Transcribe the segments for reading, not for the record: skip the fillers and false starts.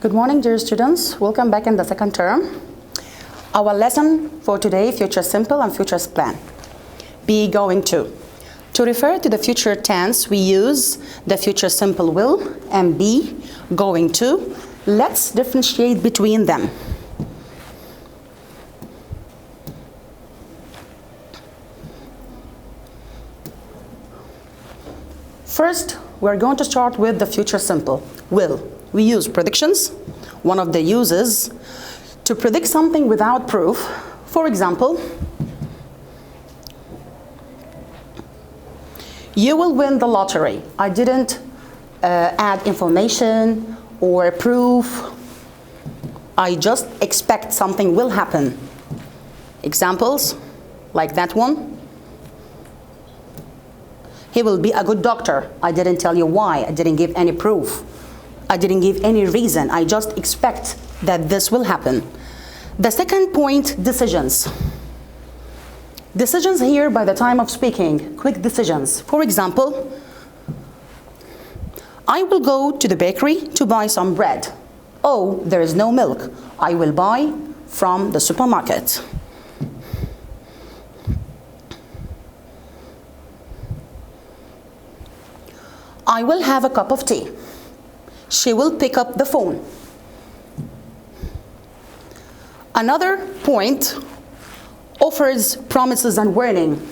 Good morning, dear students. Welcome back in the second term. Our lesson for today, future simple and future plan. Be going to. To refer to the future tense, we use the future simple will and be going to. Let's differentiate between them. First, we're going to start with the future simple, will. We use predictions. One of the uses to predict something without proof. For example, you will win the lottery. I didn't add information or proof. I just expect something will happen. Examples, like that one. He will be a good doctor. I didn't tell you why. I didn't give any proof. I didn't give any reason. I just expect that this will happen. The second point, decisions. Decisions here by the time of speaking, quick decisions. For example, I will go to the bakery to buy some bread. Oh, there is no milk. I will buy from the supermarket. I will have a cup of tea. She will pick up the phone. Another point offers promises and warning.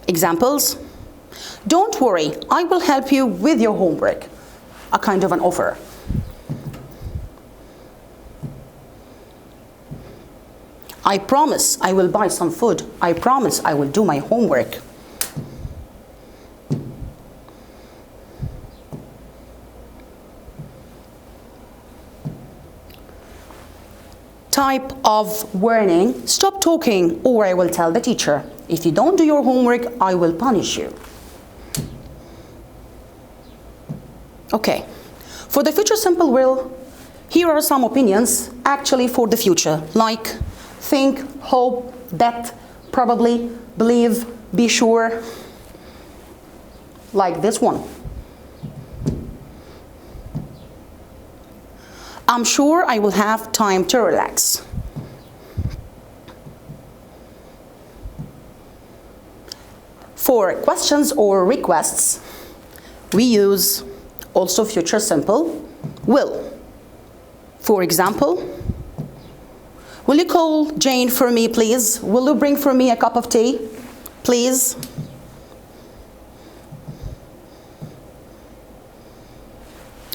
Examples, don't worry, I will help you with your homework. A kind of an offer. I promise I will buy some food. I promise I will do my homework. Type of warning, stop talking or I will tell the teacher. If you don't do your homework, I will punish you. Okay, for the future simple will, here are some opinions actually for the future, like think, hope, bet, probably, believe, be sure, like this one. I'm sure I will have time to relax. For questions or requests, we use also future simple will. For example, will you call Jane for me, please? Will you bring for me a cup of tea, please?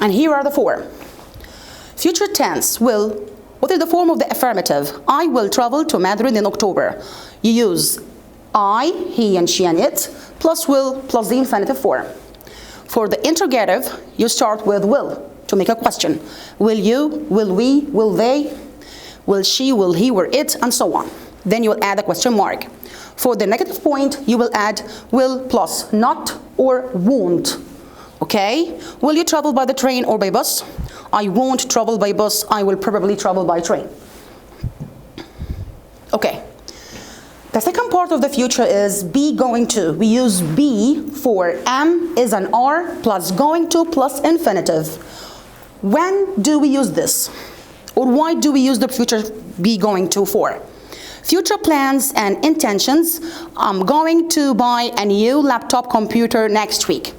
And here are the four. Future tense will, what is the form of the affirmative? I will travel to Madrid in October. You use I, he and she and it, plus will, plus the infinitive form. For the interrogative, you start with will to make a question. Will you, will we, will they, will she, will he, or it, and so on. Then you will add a question mark. For the negative point, you will add will plus not or won't. Okay? Will you travel by the train or by bus? I won't travel by bus, I will probably travel by train. Okay. The second part of the future is be going to. We use be for am is an are plus going to plus infinitive. When do we use this? Or why do we use the future be going to for? Future plans and intentions. I'm going to buy a new laptop computer next week.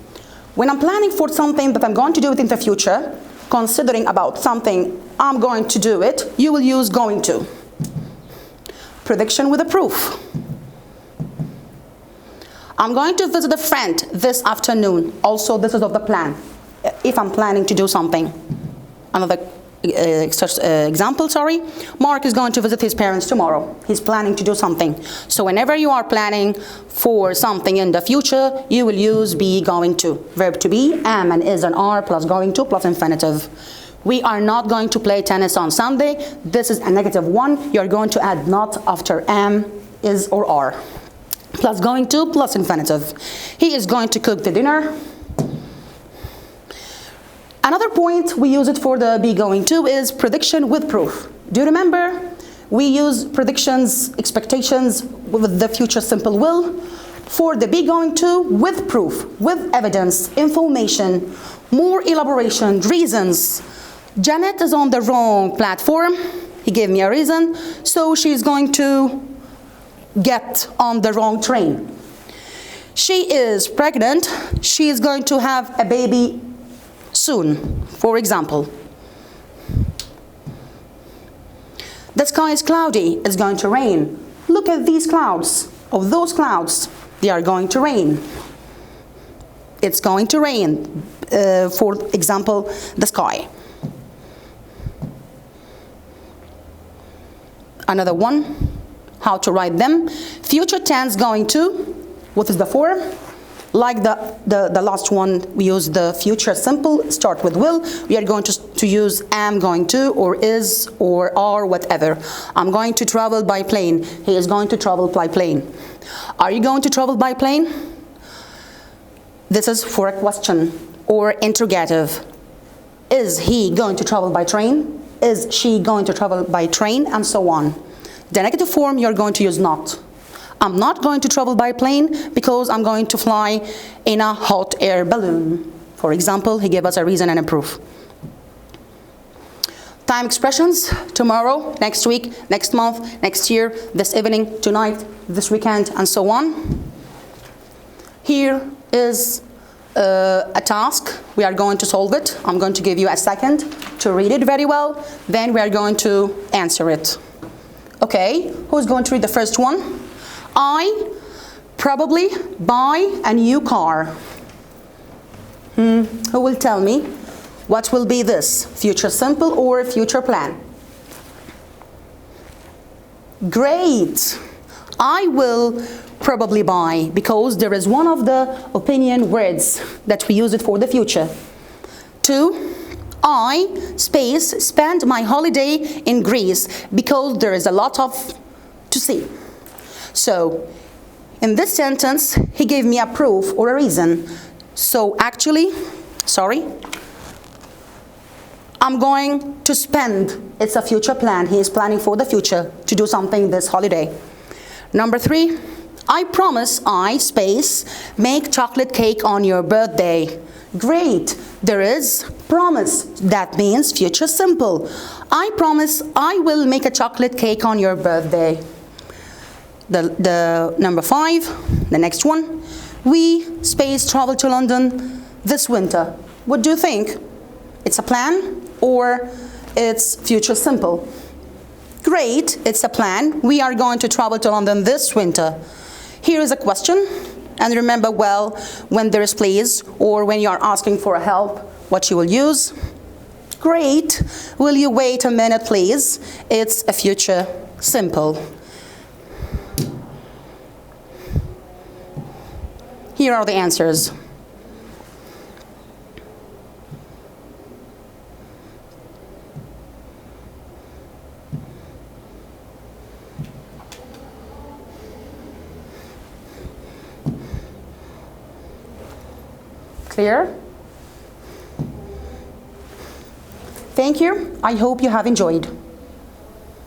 When I'm planning for something that I'm going to do it in the future, considering about something I'm going to do it, you will use going to. Prediction with a proof. I'm going to visit a friend this afternoon. Also, this is of the plan. If I'm planning to do something. Another example, Mark is going to visit his parents tomorrow. He's planning to do something. So whenever you are planning for something in the future, you will use be going to. Verb to be, am and is and are plus going to plus infinitive. We are not going to play tennis on Sunday. This is a negative one. You're going to add not after am, is or are. Plus going to plus infinitive. He is going to cook the dinner. Another point we use it for the be going to is prediction with proof. Do you remember? We use predictions, expectations with the future simple will. For the be going to, with proof, with evidence, information, more elaboration, reasons. Janet is on the wrong platform. He gave me a reason, so she's going to get on the wrong train. She is pregnant. She is going to have a baby soon, for example. The sky is cloudy. It's going to rain. Look at these clouds. Of those clouds, they are going to rain. It's going to rain. For example, the sky. Another one, how to write them. Future tense going to, what is the form? Like the last one, we use the future simple, start with will. We are going to use am going to, or is, or are, whatever. I'm going to travel by plane. He is going to travel by plane. Are you going to travel by plane? This is for a question or interrogative. Is he going to travel by train? Is she going to travel by train? And so on. The negative form, you're going to use not. I'm not going to travel by plane because I'm going to fly in a hot air balloon. For example, he gave us a reason and a proof. Time expressions, tomorrow, next week, next month, next year, this evening, tonight, this weekend, and so on. Here is a task. We are going to solve it. I'm going to give you a second to read it very well. Then we are going to answer it. Okay, who's going to read the first one? I probably buy a new car. Who will tell me what will be this? Future simple or future plan? Great. I will probably buy, because there is one of the opinion words that we use it for the future. 2, I, spend my holiday in Greece because there is a lot to see. So, in this sentence, he gave me a proof or a reason. So actually, I'm going to spend, it's a future plan. He is planning for the future to do something this holiday. Number 3, I promise make chocolate cake on your birthday. Great, there is promise. That means future simple. I promise I will make a chocolate cake on your birthday. The number 5, the next one. We travel to London this winter. What do you think? It's a plan or it's future simple? Great, it's a plan. We are going to travel to London this winter. Here is a question. And remember well, when there is please or when you are asking for help, what you will use. Great. Will you wait a minute, please? It's a future simple. Here are the answers. Clear? Thank you. I hope you have enjoyed.